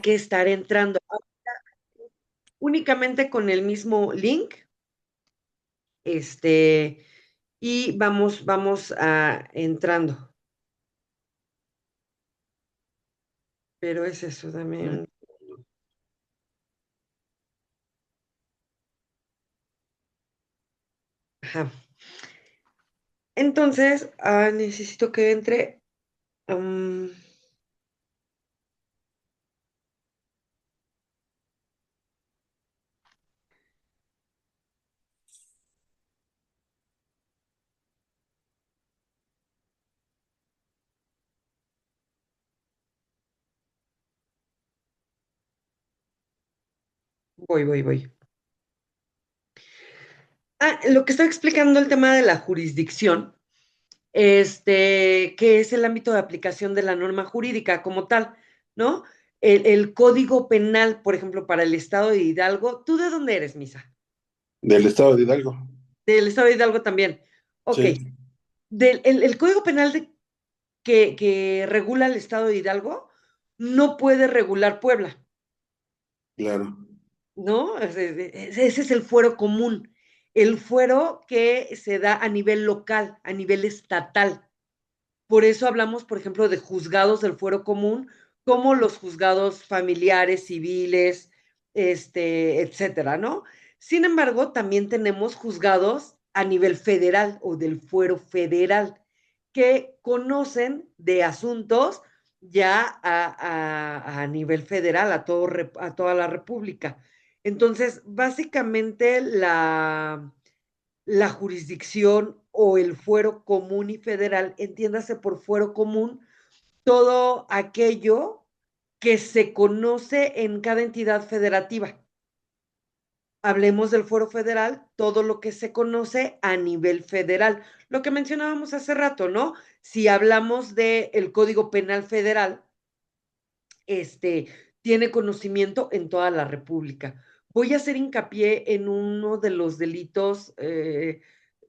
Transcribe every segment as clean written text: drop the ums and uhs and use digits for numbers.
que estar entrando únicamente con el mismo link, y vamos entrando. Pero es eso, dame un... Ajá. Entonces, necesito que entre. um, voy. Lo que estoy explicando el tema de la jurisdicción, que es el ámbito de aplicación de la norma jurídica como tal, ¿no? El Código Penal, por ejemplo, para el Estado de Hidalgo. ¿Tú de dónde eres, Misa? Del estado de Hidalgo. Del Estado de Hidalgo también. Ok. Sí, El Código Penal que regula el Estado de Hidalgo no puede regular Puebla, claro. ¿no? Ese es el fuero común, el fuero que se da a nivel local, a nivel estatal. Por eso hablamos, por ejemplo, de juzgados del fuero común, como los juzgados familiares, civiles, etcétera, ¿no? Sin embargo, también tenemos juzgados a nivel federal o del fuero federal que conocen de asuntos ya a nivel federal, a toda la República. Entonces, básicamente la jurisdicción o el fuero común y federal, entiéndase por fuero común todo aquello que se conoce en cada entidad federativa. Hablemos del fuero federal, todo lo que se conoce a nivel federal. Lo que mencionábamos hace rato, ¿no? Si hablamos del Código Penal Federal, este, tiene conocimiento en toda la República. Voy a hacer hincapié en uno de los delitos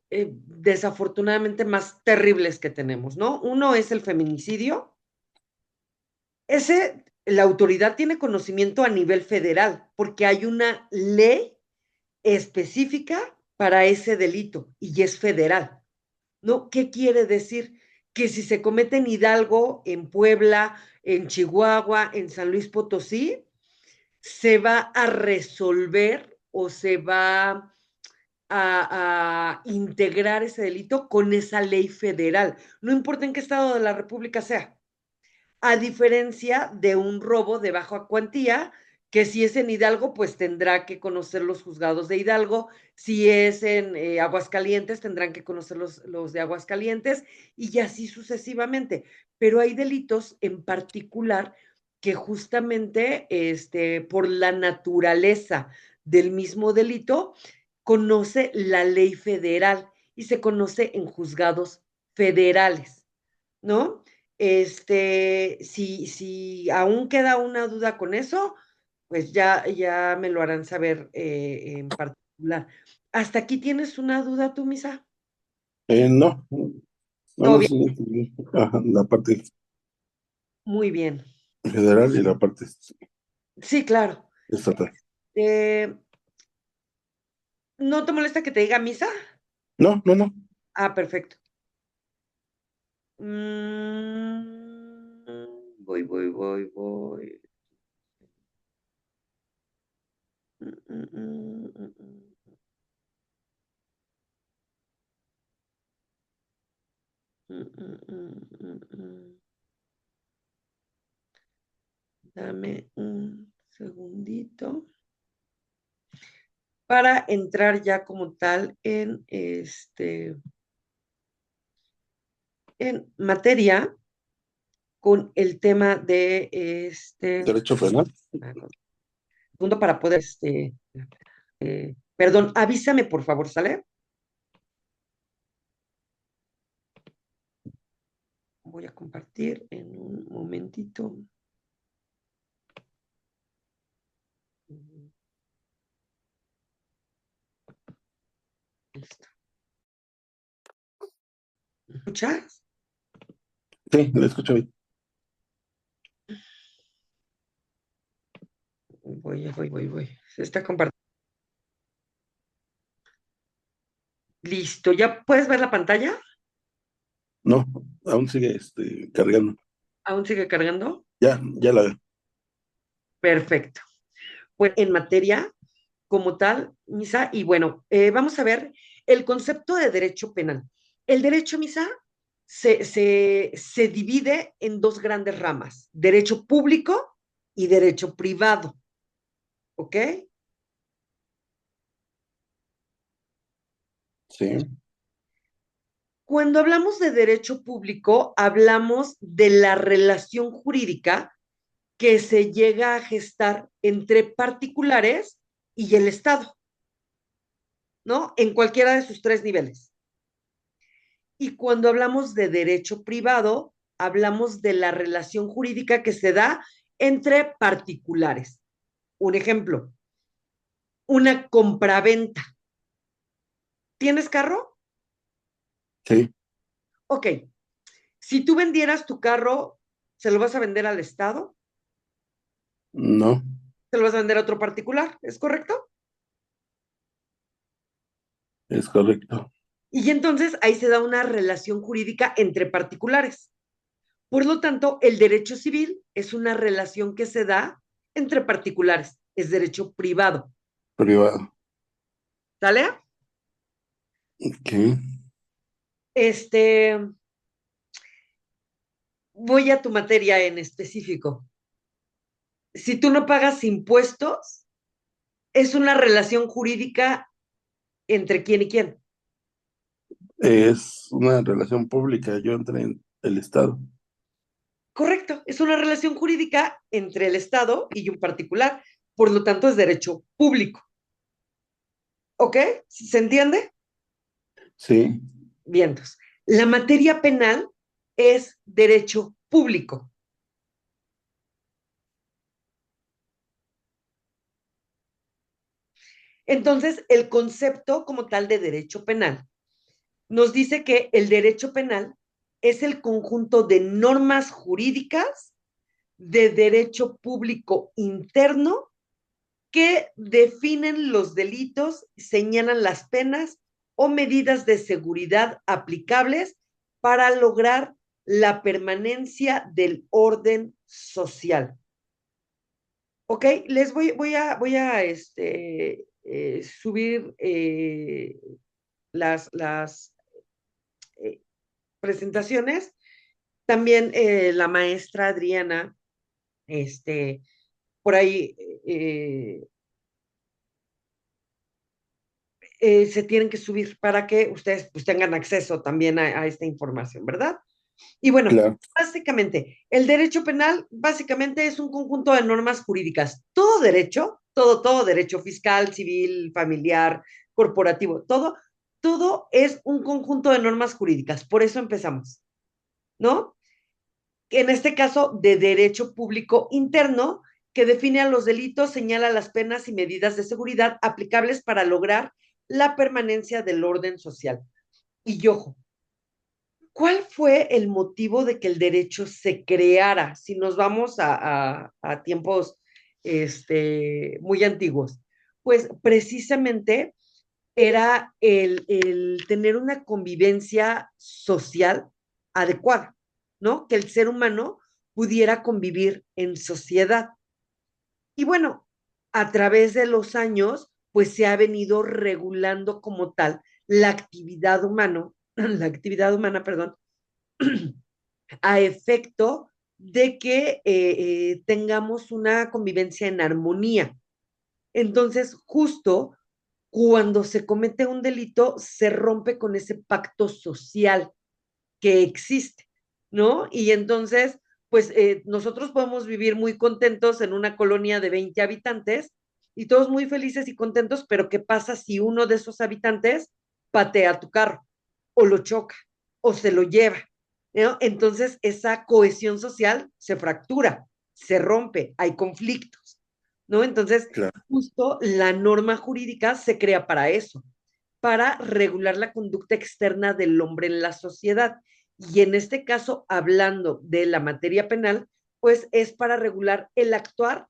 desafortunadamente más terribles que tenemos, ¿no? Uno es el feminicidio. La autoridad tiene conocimiento a nivel federal, porque hay una ley específica para ese delito y es federal, ¿no? ¿Qué quiere decir? Que si se comete en Hidalgo, en Puebla, en Chihuahua, en San Luis Potosí, se va a resolver o se va a integrar ese delito con esa ley federal, no importa en qué estado de la República sea, a diferencia de un robo de baja cuantía, que si es en Hidalgo, pues tendrá que conocer los juzgados de Hidalgo, si es en Aguascalientes, tendrán que conocer los de Aguascalientes, y así sucesivamente. Pero hay delitos en particular que justamente por la naturaleza del mismo delito, conoce la ley federal y se conoce en juzgados federales, ¿no? Si aún queda una duda con eso, pues ya me lo harán saber en particular. ¿Hasta aquí tienes una duda tú, Misa? No, no, Todo no, bien, sí, entendí. Ajá, la parte muy bien. federal y la parte Sí, claro. estatal. Eh, ¿No te molesta que te diga Misa? No, no, no. Perfecto. Mm, voy. Mm, mm, mm, mm, mm, mm, mm, mm, mm. Dame un segundito para entrar ya como tal en materia con el tema de Derecho penal. punto para poder, perdón, avísame por favor, ¿sale? Voy a compartir en un momentito. Listo. ¿Me escuchas? Sí, le escucho bien. voy. Se está compartiendo. Listo, ¿ya puedes ver la pantalla? No, aún sigue cargando. ¿Aún sigue cargando? Ya la veo. Perfecto. Pues en materia como tal, Misa, y bueno, vamos a ver el concepto de derecho penal. El derecho, Misa, se divide en dos grandes ramas, derecho público y derecho privado, ¿ok? Sí. Cuando hablamos de derecho público, hablamos de la relación jurídica que se llega a gestar entre particulares y el Estado, ¿no? En cualquiera de sus tres niveles. Y cuando hablamos de derecho privado, hablamos de la relación jurídica que se da entre particulares. Un ejemplo, una compraventa. ¿Tienes carro? Sí. Ok. Si tú vendieras tu carro, ¿se lo vas a vender al Estado? No, ¿Se lo vas a vender a otro particular? ¿Es correcto? es correcto. Y entonces ahí se da una relación jurídica entre particulares. Por lo tanto, el derecho civil es una relación que se da entre particulares, es derecho privado. Privado. ¿Sale? Ok. Este, voy a tu materia en específico. Si tú no pagas impuestos, es una relación jurídica entre quién y quién. Es una relación pública. Yo entré en el Estado. Correcto, es una relación jurídica entre el Estado y un particular. Por lo tanto, es derecho público. ¿Ok? ¿Se entiende? Sí. Bien, entonces, la materia penal es derecho público. Entonces, el concepto como tal de derecho penal nos dice que el derecho penal es el conjunto de normas jurídicas de derecho público interno que definen los delitos, señalan las penas o medidas de seguridad aplicables para lograr la permanencia del orden social. Ok, les voy a subir las eh, presentaciones. También la maestra Adriana, este, por ahí se tienen que subir para que ustedes pues, tengan acceso también a esta información, ¿verdad? Y bueno, Claro. básicamente, el derecho penal básicamente es un conjunto de normas jurídicas. Todo derecho fiscal, civil, familiar, corporativo, todo es un conjunto de normas jurídicas. Por eso empezamos, ¿no? En este caso, de derecho público interno, que define a los delitos, señala las penas y medidas de seguridad aplicables para lograr la permanencia del orden social. Y ojo, ¿cuál fue el motivo de que el derecho se creara? Si nos vamos a tiempos muy antiguos, pues precisamente era el tener una convivencia social adecuada, ¿no? Que el ser humano pudiera convivir en sociedad. Y bueno, a través de los años, pues se ha venido regulando como tal la actividad humano, la actividad humana, perdón, a efecto de que tengamos una convivencia en armonía. Entonces, justo cuando se comete un delito, se rompe con ese pacto social que existe, ¿no? Y entonces, pues nosotros podemos vivir muy contentos en una colonia de 20 habitantes y todos muy felices y contentos, pero ¿qué pasa si uno de esos habitantes patea tu carro o lo choca o se lo lleva? ¿No? Entonces esa cohesión social se fractura, se rompe, hay conflictos, ¿no? Entonces, Claro. justo la norma jurídica se crea para eso, para regular la conducta externa del hombre en la sociedad. Y en este caso, hablando de la materia penal, pues es para regular el actuar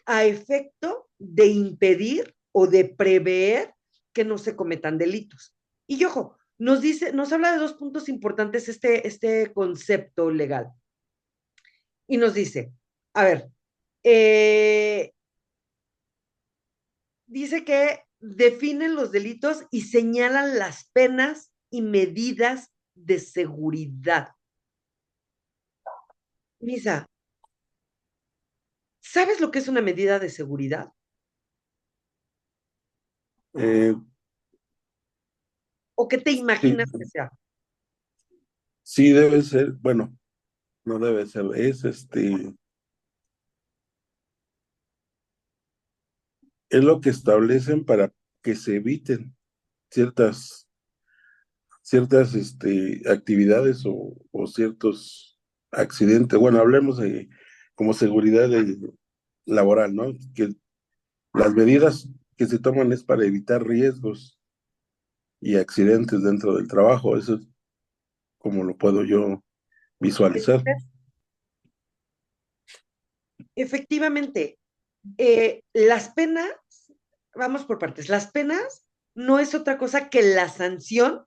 a efecto de impedir o de prever que no se cometan delitos. Y ojo, nos habla de dos puntos importantes este concepto legal. Y nos dice, a ver, eh, dice que definen los delitos y señalan las penas y medidas de seguridad. Misa, ¿sabes lo que es una medida de seguridad? Eh, ¿O qué te sí, imaginas que sea? sí debe ser, bueno, no debe ser, es lo que establecen para que se eviten ciertas actividades o ciertos accidentes. Bueno, hablemos de como seguridad laboral, ¿no? Que las medidas que se toman es para evitar riesgos y accidentes dentro del trabajo. Eso es como lo puedo yo visualizar. Efectivamente, las penas, vamos por partes, las penas no es otra cosa que la sanción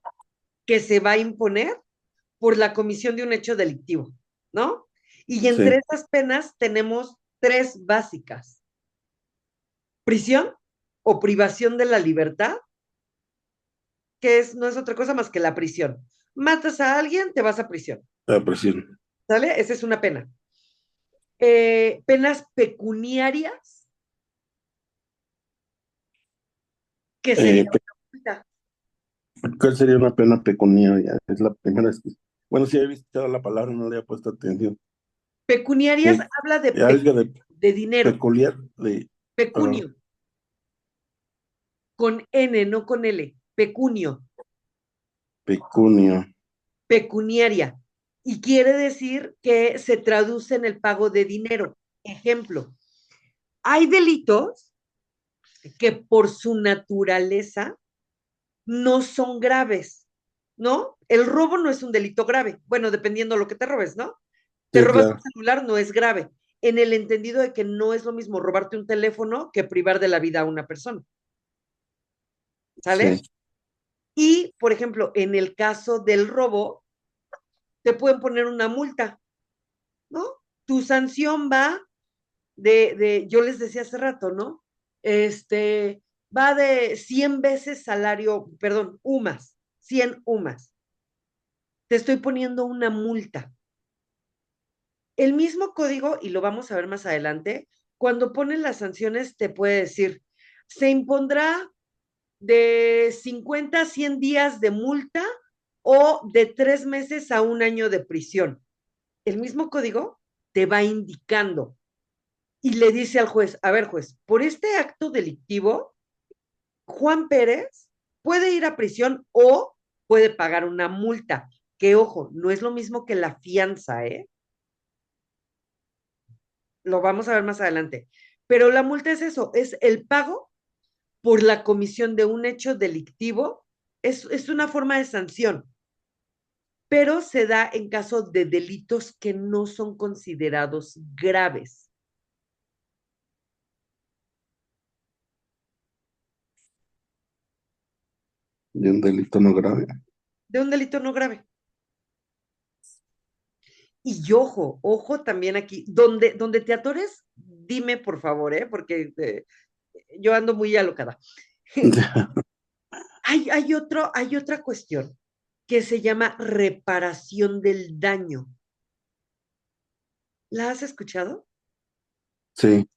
que se va a imponer por la comisión de un hecho delictivo, ¿no? Y entre Sí, esas penas tenemos tres básicas: prisión o privación de la libertad, que no es otra cosa más que la prisión. Matas a alguien, te vas a prisión, la presión. ¿sale? Esa es una pena. Penas pecuniarias, que sería Eh, una multa. ¿Cuál sería una pena pecuniaria? Es la primera vez que... Bueno, sí he visto la palabra, no le he puesto atención. Pecuniarias habla Algo de de dinero, peculiar, de ah, pecunio, con N, no con L, pecunio, pecunio. pecuniaria. Y quiere decir que se traduce en el pago de dinero. Ejemplo, hay delitos que por su naturaleza no son graves, ¿no? El robo no es un delito grave. Bueno, dependiendo de lo que te robes, ¿no? Te Sí, robas claro, un celular, no es grave, en el entendido de que no es lo mismo robarte un teléfono que privar de la vida a una persona, ¿sale? sí. Y, por ejemplo, en el caso del robo, te pueden poner una multa, ¿no? Tu sanción va yo les decía hace rato, ¿no? Va de 100 veces salario, perdón, UMAS, 100 UMAS. Te estoy poniendo una multa. El mismo código, y lo vamos a ver más adelante, cuando ponen las sanciones te puede decir, se impondrá de 50 a 100 días de multa o de 3 meses a un año de prisión. El mismo código te va indicando y le dice al juez, a ver juez, por este acto delictivo, Juan Pérez puede ir a prisión o puede pagar una multa, que ojo, no es lo mismo que la fianza, ¿eh? Lo vamos a ver más adelante. Pero la multa es eso, es el pago por la comisión de un hecho delictivo, es una forma de sanción, pero se da en caso de delitos que no son considerados graves. De un delito no grave. De un delito no grave. Y ojo también aquí, donde te atores, dime por favor, porque yo ando muy alocada. Hay otra cuestión que se llama reparación del daño. ¿La has escuchado? Sí,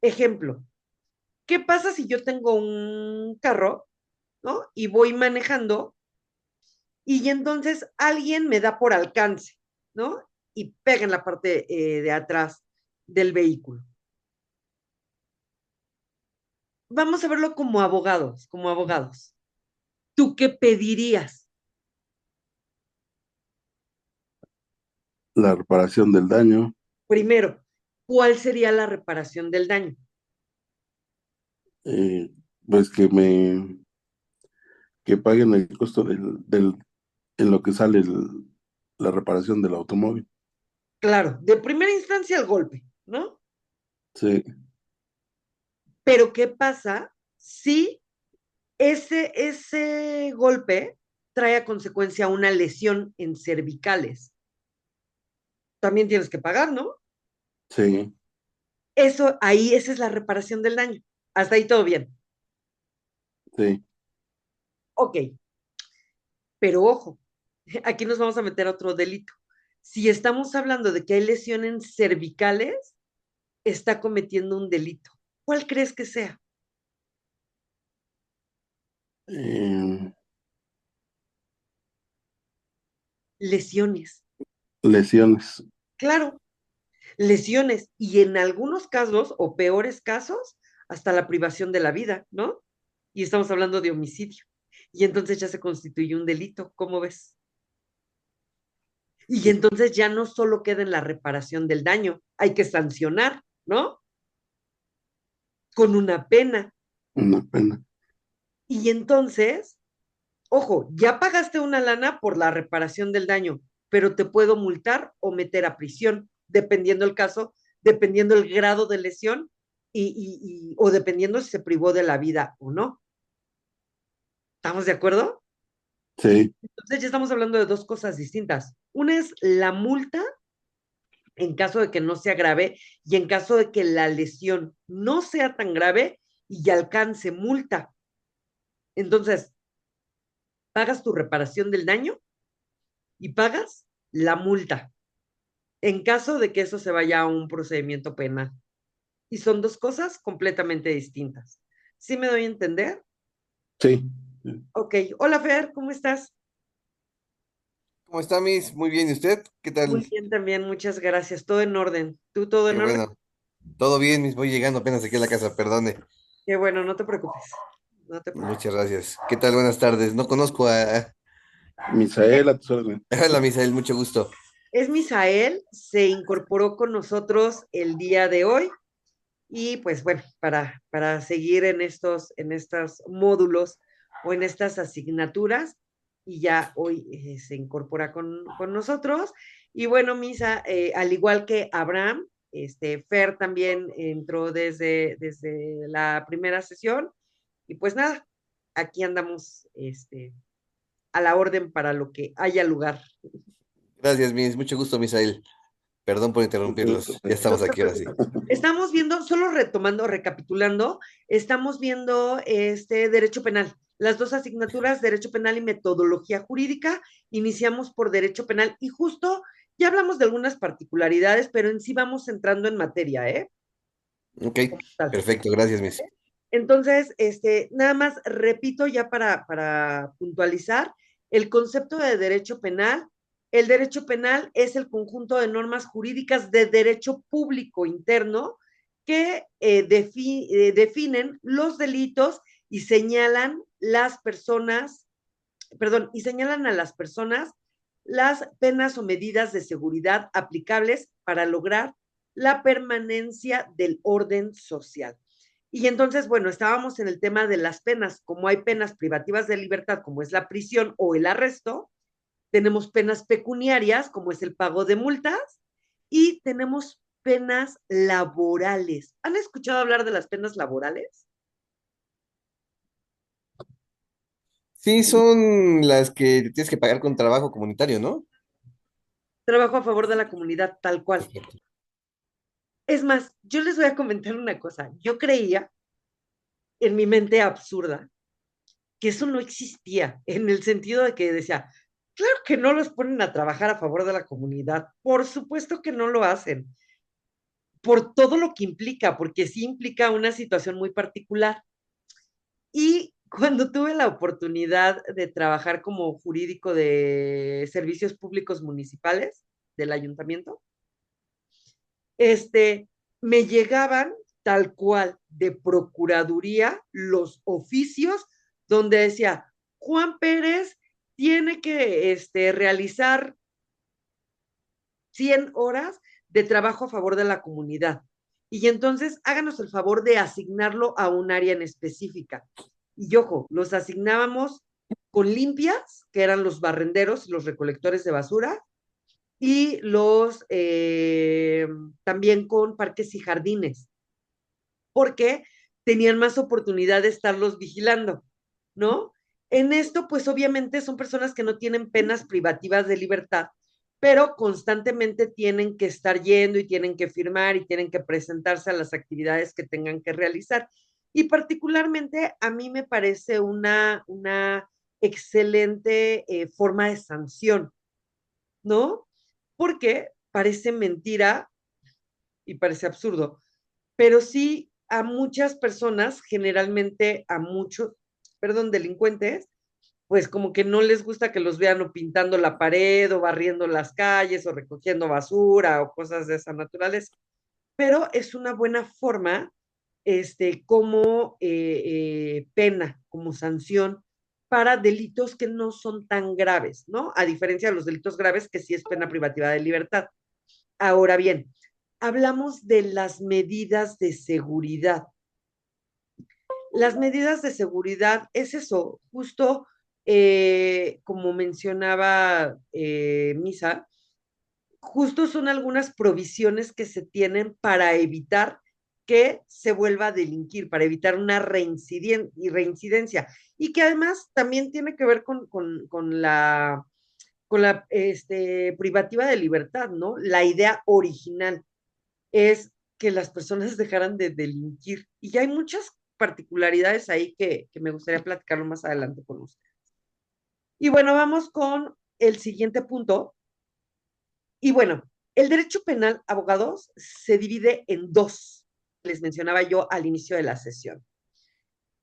Ejemplo, ¿qué pasa si yo tengo un carro, ¿no? Y voy manejando y entonces alguien me da por alcance, ¿no? Y pega en la parte de atrás del vehículo. Vamos a verlo como abogados, como abogados. ¿Tú qué pedirías? la reparación del daño, Primero, ¿cuál sería la reparación del daño? eh, pues que paguen el costo en lo que sale la reparación del automóvil. Claro, de primera instancia el golpe, ¿no? sí, Pero ¿qué pasa si ese golpe trae a consecuencia una lesión en cervicales? También tienes que pagar, ¿no? sí, Eso, ahí, esa es la reparación del daño. Hasta ahí todo bien. sí. Ok, pero ojo, aquí nos vamos a meter a otro delito. Si estamos hablando de que hay lesiones cervicales, está cometiendo un delito. ¿Cuál crees que sea? Eh, Lesiones. lesiones. Claro, lesiones. Y en algunos casos, o peores casos, hasta la privación de la vida, ¿no? Y estamos hablando de homicidio. Y entonces ya se constituye un delito, ¿cómo ves? Y entonces ya no solo queda en la reparación del daño, hay que sancionar, ¿no? Con una pena. Una pena. Y entonces, ojo, ya pagaste una lana por la reparación del daño, pero te puedo multar o meter a prisión, dependiendo el caso, dependiendo el grado de lesión o dependiendo si se privó de la vida o no. ¿Estamos de acuerdo? Sí, Entonces ya estamos hablando de dos cosas distintas. Una es la multa en caso de que no sea grave y en caso de que la lesión no sea tan grave y alcance multa. Entonces, pagas tu reparación del daño y pagas la multa en caso de que eso se vaya a un procedimiento penal. Y son dos cosas completamente distintas. ¿Sí me doy a entender? sí. Ok. Hola, Fer, ¿cómo estás? ¿Cómo está, Miss? Muy bien, ¿y usted? ¿Qué tal? Muy bien también, muchas gracias. Todo en orden. ¿Tú todo Qué en orden? bueno. Todo bien, Miss. Voy llegando apenas aquí a la casa, perdone. Qué bueno, no te preocupes. No te preocupes. Muchas gracias. ¿Qué tal? Buenas tardes. No conozco a... Misael, a tus órdenes. Hola, Misael, mucho gusto. Es Misael, se incorporó con nosotros el día de hoy y pues bueno, para seguir en estos módulos o en estas asignaturas y ya hoy se incorpora con nosotros. Y bueno, Misa, al igual que Abraham, Fer también entró desde la primera sesión y pues nada, aquí andamos a la orden para lo que haya lugar. Gracias, Miss. Mucho gusto, Misael. Perdón por Mucho gusto, interrumpirlos. Ya sí. No estamos te aquí ahora sí. preocupes. Estamos viendo, solo retomando, recapitulando, estamos viendo este derecho penal. Las dos asignaturas, derecho penal y metodología jurídica, iniciamos por derecho penal y justo ya hablamos de algunas particularidades, pero en sí vamos entrando en materia, ¿eh? Ok, ¿Cómo tal? perfecto. Gracias, Miss. Entonces, nada más repito ya para puntualizar, el concepto de derecho penal. El derecho penal es el conjunto de normas jurídicas de derecho público interno que definen los delitos y señalan las personas, perdón, y señalan a las personas las penas o medidas de seguridad aplicables para lograr la permanencia del orden social. Y entonces, bueno, estábamos en el tema de las penas. Como hay penas privativas de libertad, como es la prisión o el arresto, tenemos penas pecuniarias, como es el pago de multas, y tenemos penas laborales. ¿Han escuchado hablar de las penas laborales? Sí, son las que tienes que pagar con trabajo comunitario, ¿no? Trabajo a favor de la comunidad, tal cual. Perfecto. Es más, yo les voy a comentar una cosa. Yo creía, en mi mente absurda, que eso no existía, en el sentido de que decía, claro que no los ponen a trabajar a favor de la comunidad, por supuesto que no lo hacen, por todo lo que implica, porque sí implica una situación muy particular. Y cuando tuve la oportunidad de trabajar como jurídico de servicios públicos municipales del ayuntamiento, este, me llegaban tal cual de procuraduría los oficios donde decía, Juan Pérez tiene que realizar 100 horas de trabajo a favor de la comunidad. Y entonces háganos el favor de asignarlo a un área en específica. Y ojo, los asignábamos con limpias, que eran los barrenderos y los recolectores de basura, y también con parques y jardines. porque tenían más oportunidad de estarlos vigilando, ¿no? En esto, pues obviamente son personas que no tienen penas privativas de libertad, pero constantemente tienen que estar yendo y tienen que firmar y tienen que presentarse a las actividades que tengan que realizar. Y particularmente a mí me parece una excelente forma de sanción, ¿no? Porque parece mentira y parece absurdo, pero sí a muchas personas, generalmente a muchos, perdón, delincuentes, pues como que no les gusta que los vean o pintando la pared o barriendo las calles o recogiendo basura o cosas de esa naturaleza. Pero es una buena forma, como pena, como sanción para delitos que no son tan graves, ¿no? A diferencia de los delitos graves que sí es pena privativa de libertad. Ahora bien, hablamos de las medidas de seguridad. Las medidas de seguridad es eso, justo como mencionaba Misa, justo son algunas provisiones que se tienen para evitar que se vuelva a delinquir, para evitar una reincidencia, y que además también tiene que ver con la privativa de libertad, ¿no? La idea original es que las personas dejaran de delinquir. Y ya hay muchas particularidades ahí que me gustaría platicarlo más adelante con usted. Y bueno, vamos con el siguiente punto. Y bueno, el derecho penal, abogados, se divide en dos, les mencionaba yo al inicio de la sesión.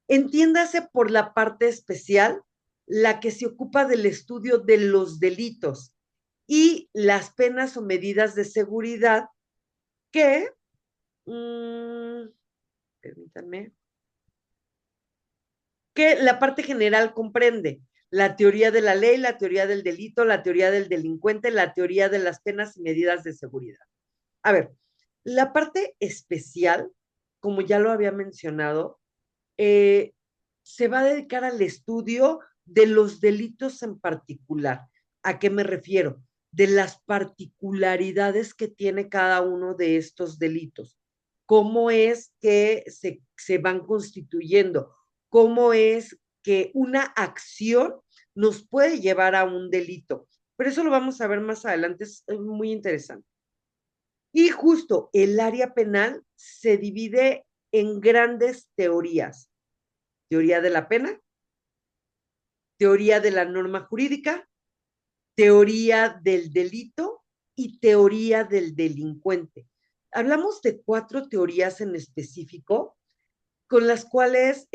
Entiéndase por la parte especial, la que se ocupa del estudio de los delitos y las penas o medidas de seguridad que, permítanme, que la parte general comprende la teoría de la ley, la teoría del delito, la teoría del delincuente, la teoría de las penas y medidas de seguridad. A ver, la parte especial, como ya lo había mencionado, eh, se va a dedicar al estudio de los delitos en particular. ¿A qué me refiero? De las particularidades que tiene cada uno de estos delitos. Cómo es que se van constituyendo, cómo es que una acción nos puede llevar a un delito. Pero eso lo vamos a ver más adelante, es muy interesante. Y justo el área penal se divide en grandes teorías. Teoría de la pena, teoría de la norma jurídica, teoría del delito y teoría del delincuente. Hablamos de 4 teorías en específico con las cuales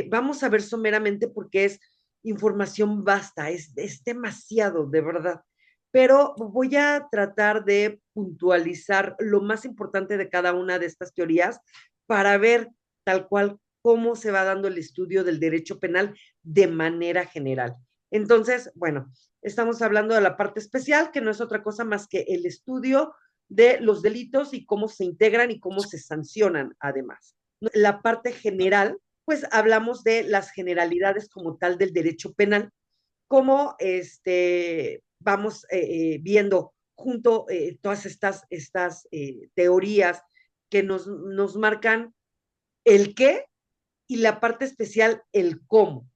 vamos a ver someramente porque es información vasta, es demasiado, de verdad. Pero voy a tratar de puntualizar lo más importante de cada una de estas teorías para ver tal cual cómo se va dando el estudio del derecho penal de manera general. Entonces, bueno, estamos hablando de la parte especial, que no es otra cosa más que el estudio de los delitos y cómo se integran y cómo se sancionan además. La parte general, pues hablamos de las generalidades como tal del derecho penal, como vamos viendo junto todas estas teorías que nos marcan el qué y la parte especial el cómo.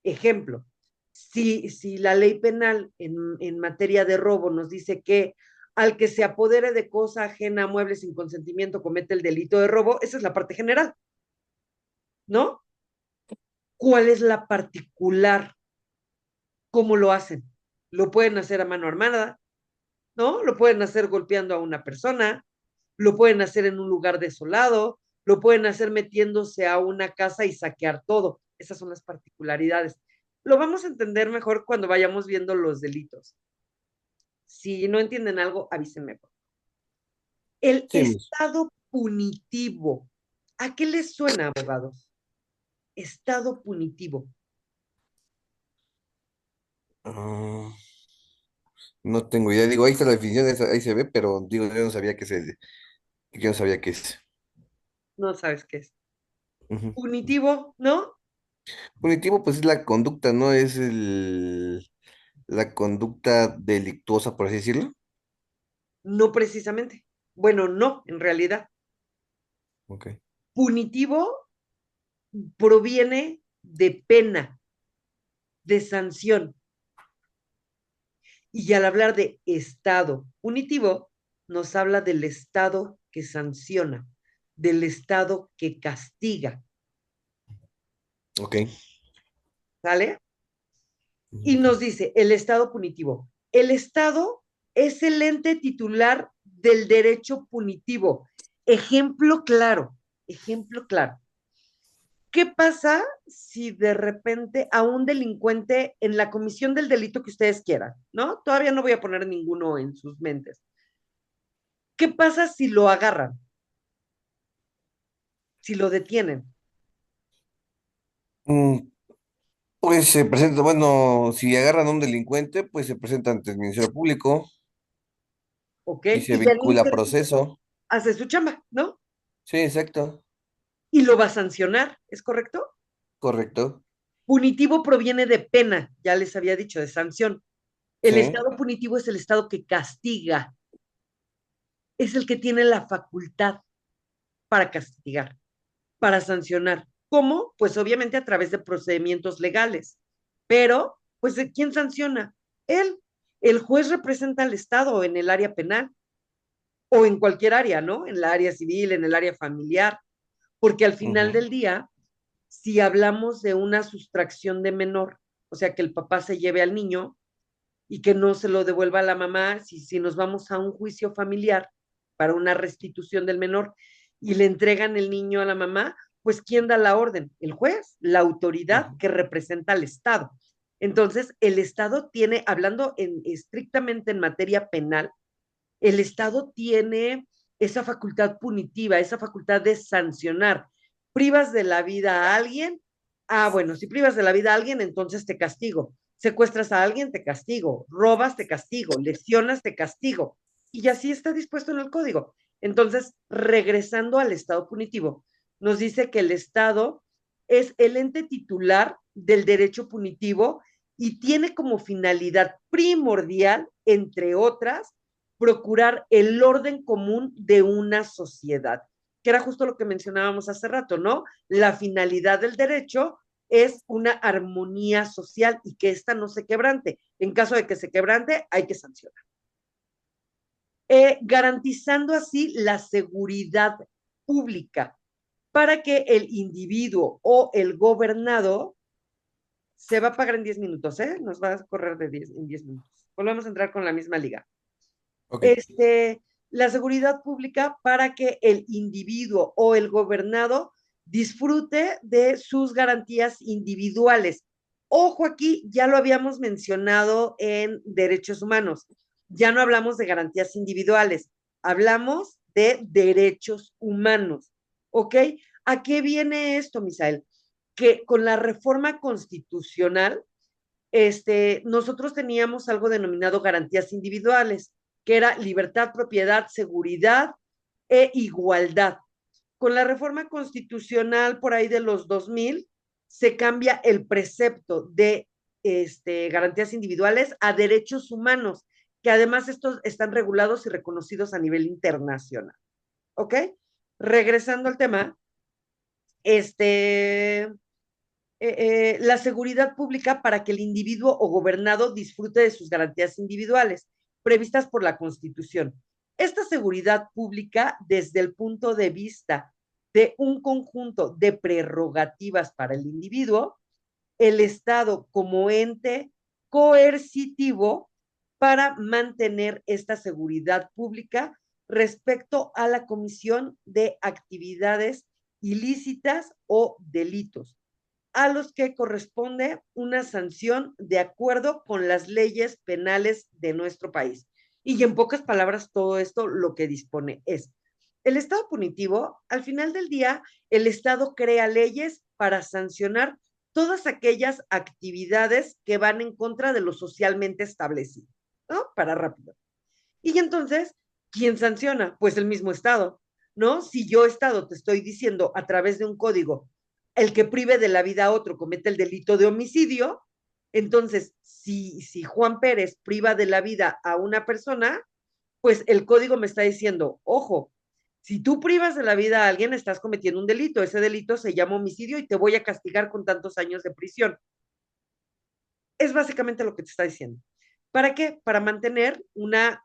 Ejemplo, si la ley penal en materia de robo nos dice que al que se apodere de cosa ajena a muebles sin consentimiento comete el delito de robo, esa es la parte general, ¿no? ¿Cuál es la particular? ¿Cómo lo hacen? Lo pueden hacer a mano armada, ¿no? Lo pueden hacer golpeando a una persona, lo pueden hacer en un lugar desolado, lo pueden hacer metiéndose a una casa y saquear todo. Esas son las particularidades. Lo vamos a entender mejor cuando vayamos viendo los delitos. Si no entienden algo, avísenme. El Sí, estado punitivo. ¿A qué les suena, abogados? Estado punitivo. ah, no tengo idea. Digo, ahí está la definición, ahí se ve, pero digo, yo no sabía qué es. No sabes qué es. Ujú. Punitivo, ¿no? Punitivo, pues es la conducta, ¿no? Es la conducta delictuosa, por así decirlo. No precisamente. Bueno, no, en realidad. Ok. Punitivo proviene de pena, de sanción. Y al hablar de Estado punitivo, nos habla del Estado que sanciona, del Estado que castiga, Ok. ¿sale? Y nos dice el Estado punitivo. El Estado es el ente titular del derecho punitivo. Ejemplo claro, ejemplo claro. ¿Qué pasa si de repente a un delincuente en la comisión del delito que ustedes quieran, ¿no? Todavía no voy a poner ninguno en sus mentes. ¿Qué pasa si lo agarran? Si lo detienen, Mm, Pues se presenta, bueno, si agarran a un delincuente, pues se presenta ante el Ministerio Público ¿ok? y se Y ya el vincula a Ministerio Público proceso. hace su chamba, ¿no? Sí, exacto. Y lo va a sancionar, ¿es correcto? Correcto. Punitivo proviene de pena, ya les había dicho, de sanción. El Sí. Estado punitivo es el Estado que castiga, es el que tiene la facultad para castigar, para sancionar. ¿Cómo? Pues obviamente a través de procedimientos legales. Pero, pues, ¿quién sanciona? Él. El juez representa al Estado en el área penal o en cualquier área, ¿no? En la área civil, en el área familiar, porque al final Ujú, del día, si hablamos de una sustracción de menor, o sea, que el papá se lleve al niño y que no se lo devuelva a la mamá, si nos vamos a un juicio familiar para una restitución del menor y le entregan el niño a la mamá, pues ¿quién da la orden? El juez, la autoridad ujú, que representa al Estado. Entonces, el Estado tiene, hablando estrictamente en materia penal, el Estado tiene esa facultad punitiva, esa facultad de sancionar. Privas de la vida a alguien, bueno, si privas de la vida a alguien, entonces te castigo. Secuestras a alguien, te castigo. Robas, te castigo. Lesionas, te castigo. Y así está dispuesto en el código. Entonces, regresando al Estado punitivo, nos dice que el Estado es el ente titular del derecho punitivo y tiene como finalidad primordial, entre otras, procurar el orden común de una sociedad, que era justo lo que mencionábamos hace rato, ¿no? La finalidad del derecho es una armonía social y que ésta no se quebrante. En caso de que se quebrante, hay que sancionar. Garantizando así la seguridad pública para que el individuo o el gobernado se va a pagar en 10 minutos, ¿eh? Nos va a correr en 10 minutos. Volvemos a entrar con la misma liga. ok. este, la seguridad pública para que el individuo o el gobernado disfrute de sus garantías individuales. Ojo aquí, ya lo habíamos mencionado en derechos humanos. Ya no hablamos de garantías individuales, hablamos de derechos humanos. ¿Ok? ¿A qué viene esto, Misael? Que con la reforma constitucional nosotros teníamos algo denominado garantías individuales, que era libertad, propiedad, seguridad e igualdad. Con la reforma constitucional por ahí de los 2000 se cambia el precepto de garantías individuales a derechos humanos, que además estos están regulados y reconocidos a nivel internacional. ¿Ok? Regresando al tema, la seguridad pública para que el individuo o gobernado disfrute de sus garantías individuales previstas por la Constitución. Esta seguridad pública, desde el punto de vista de un conjunto de prerrogativas para el individuo, el Estado como ente coercitivo para mantener esta seguridad pública respecto a la comisión de actividades ilícitas o delitos a los que corresponde una sanción de acuerdo con las leyes penales de nuestro país. Y en pocas palabras, todo esto lo que dispone es el Estado punitivo. Al final del día, el Estado crea leyes para sancionar todas aquellas actividades que van en contra de lo socialmente establecido, ¿no? Para rápido. Y entonces, ¿quién sanciona? Pues el mismo Estado, ¿no? Si yo, Estado, te estoy diciendo a través de un código, el que prive de la vida a otro comete el delito de homicidio, entonces, si Juan Pérez priva de la vida a una persona, pues el código me está diciendo, ojo, Si tú privas de la vida a alguien, estás cometiendo un delito. Ese delito se llama homicidio y te voy a castigar con tantos años de prisión. Es básicamente lo que te está diciendo. ¿Para qué? Para mantener una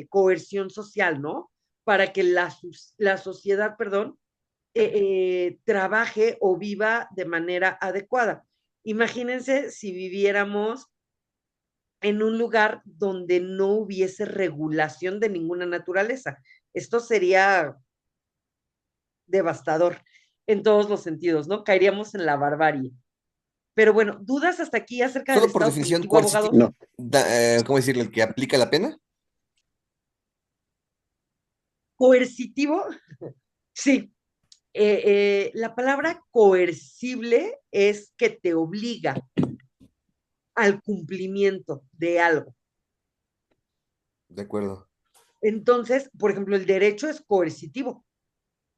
coerción social, ¿no? Para que la sociedad, perdón, trabaje o viva de manera adecuada. Imagínense si viviéramos en un lugar donde no hubiese regulación de ninguna naturaleza. Esto sería devastador en todos los sentidos, ¿no? Caeríamos en la barbarie. Pero bueno, ¿dudas hasta aquí acerca del Solo por estado definición, punitivo, coercitivo, abogado? No, ¿cómo decirlo? ¿El que aplica la pena? Coercitivo, sí. La palabra coercible es que te obliga al cumplimiento de algo. De acuerdo. Entonces, por ejemplo, el derecho es coercitivo.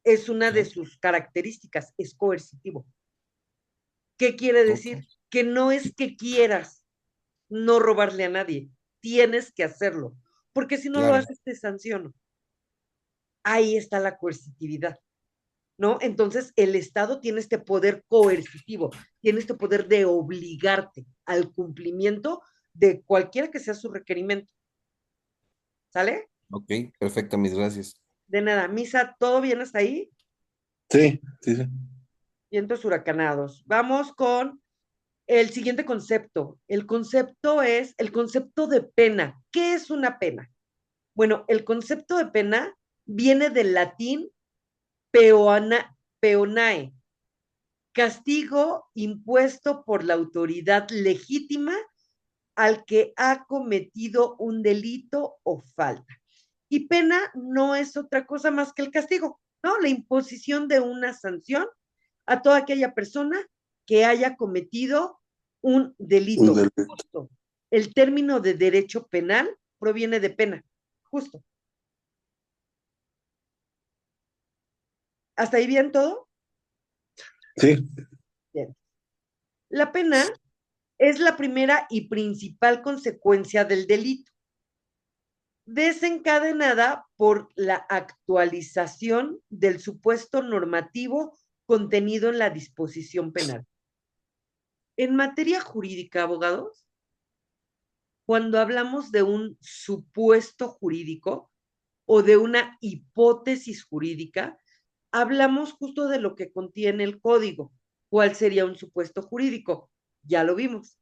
Es una de Ok, sus características, es coercitivo. ¿Qué quiere ok, decir? Que no es que quieras no robarle a nadie, tienes que hacerlo, porque si no lo claro. haces te sanciono. Ahí está la coercitividad, ¿no? Entonces el Estado tiene este poder coercitivo, tiene este poder de obligarte al cumplimiento de cualquiera que sea su requerimiento, ¿sale? Ok, perfecto, mis gracias. De nada, Misa, ¿todo bien hasta ahí? sí, sí, sí. Vientos huracanados. Vamos con el siguiente concepto. El concepto es el concepto de pena. ¿Qué es una pena? Bueno, el concepto de pena viene del latín peonae, castigo impuesto por la autoridad legítima al que ha cometido un delito o falta. Y pena no es otra cosa más que el castigo, ¿no? La imposición de una sanción a toda aquella persona que haya cometido un Un delito. delito. Justo. El término de derecho penal proviene de pena. Justo. ¿Hasta ahí bien todo? Sí, Bien. La pena es la primera y principal consecuencia del delito, desencadenada por la actualización del supuesto normativo contenido en la disposición penal. En materia jurídica, abogados, cuando hablamos de un supuesto jurídico o de una hipótesis jurídica, hablamos justo de lo que contiene el código. ¿Cuál sería un supuesto jurídico? Ya lo vimos.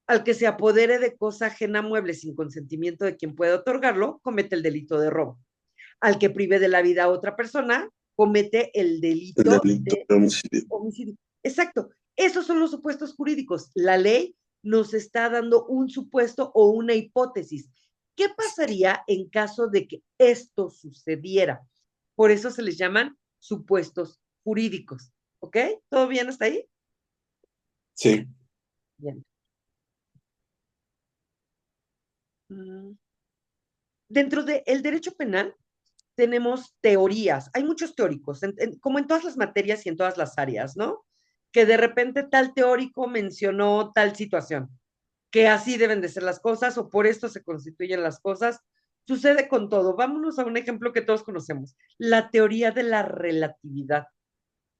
Al que se apodere de cosa ajena mueble sin consentimiento de quien pueda otorgarlo, comete el delito de robo. Al que prive de la vida a otra persona, comete el el delito delito de de homicidio. homicidio. Exacto. Esos son los supuestos jurídicos. La ley nos está dando un supuesto o una hipótesis. ¿Qué pasaría en caso de que esto sucediera? Por eso se les llaman supuestos jurídicos. ¿Ok? ¿Todo bien hasta ahí? Sí, Bien. Mm. Dentro del derecho penal tenemos teorías. Hay muchos teóricos, como en todas las materias y en todas las áreas, ¿no? Que de repente tal teórico mencionó tal situación, que así deben de ser las cosas o por esto se constituyen las cosas. Sucede con todo. Vámonos a un ejemplo que todos conocemos, la teoría de la relatividad,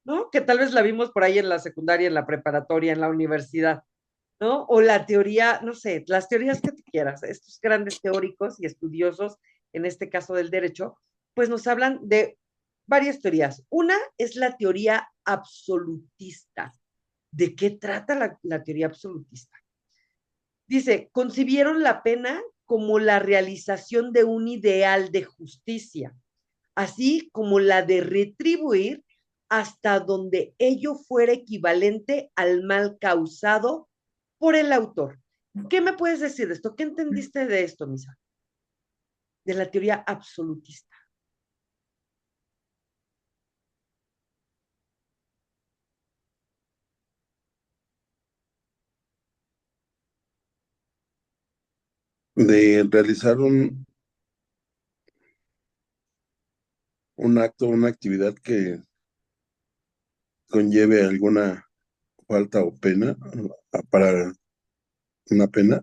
¿no? Que tal vez la vimos por ahí en la secundaria, en la preparatoria, en la universidad, ¿no? O la teoría, no sé, las teorías que tú quieras, estos grandes teóricos y estudiosos, en este caso del derecho, pues nos hablan de varias teorías. Una es la teoría absolutista. ¿De qué trata la teoría absolutista? Dice, concibieron la pena como la realización de un ideal de justicia, así como la de retribuir hasta donde ello fuera equivalente al mal causado por el autor. ¿Qué me puedes decir de esto? ¿Qué entendiste de esto, Misa? De la teoría absolutista. de realizar un acto, una actividad que conlleve alguna falta o pena para una pena.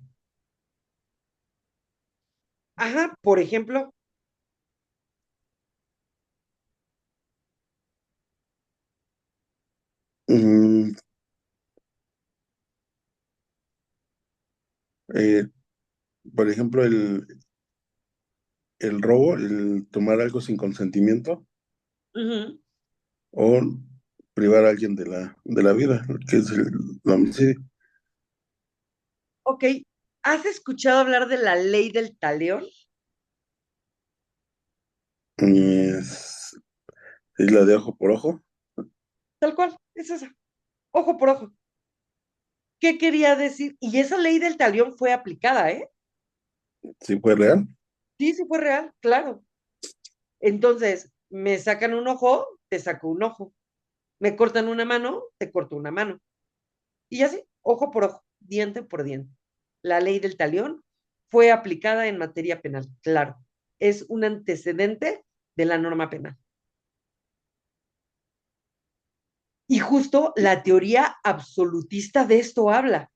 Ajá, por ejemplo, Mm, eh, por ejemplo, el robo, el tomar algo sin consentimiento Ujú. o privar a alguien de la vida, que es el homicidio. Ok, ¿has escuchado hablar de la ley del talión? Es, es la de ojo por ojo. Tal cual, es esa, ojo por ojo. ¿Qué quería decir? Y esa ley del talión fue aplicada, ¿eh? Sí fue real. Sí, sí fue real, claro. Entonces, me sacan un ojo, te saco un ojo. Me cortan una mano, te corto una mano. Y así, ojo por ojo, diente por diente. La ley del talión fue aplicada en materia penal, claro. Es un antecedente de la norma penal. Y justo la teoría absolutista de esto habla.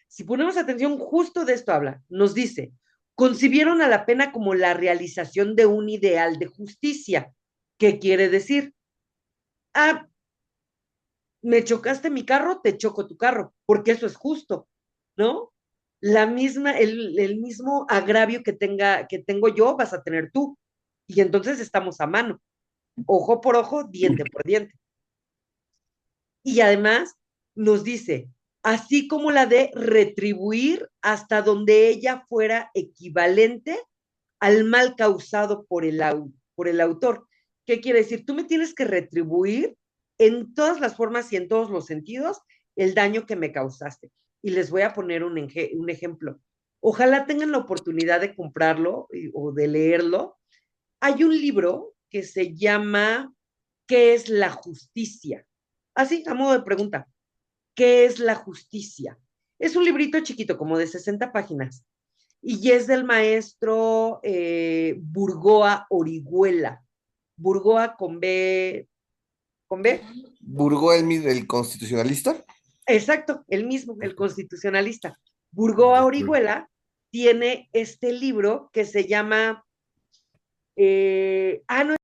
Si ponemos atención, justo de esto habla. Nos dice, concibieron a la pena como la realización de un ideal de justicia. ¿Qué quiere decir? Ah, me chocaste mi carro, te choco tu carro, porque eso es justo, ¿no? El mismo agravio que tengo yo, vas a tener tú. Y entonces estamos a mano, ojo por ojo, diente por diente. Y además nos dice, así como la de retribuir hasta donde ella fuera equivalente al mal causado por el autor. ¿Qué quiere decir? Tú me tienes que retribuir en todas las formas y en todos los sentidos el daño que me causaste. Y les voy a poner un ejemplo. Ojalá tengan la oportunidad de comprarlo o de leerlo. Hay un libro que se llama ¿Qué es la justicia? Así, a modo de pregunta. ¿Qué es la justicia? Es un librito chiquito, como de 60 páginas, y es del maestro Burgoa Orihuela. Burgoa con B, Burgó el constitucionalista. exacto, el mismo, el constitucionalista. Burgoa Orihuela tiene este libro que se llama, no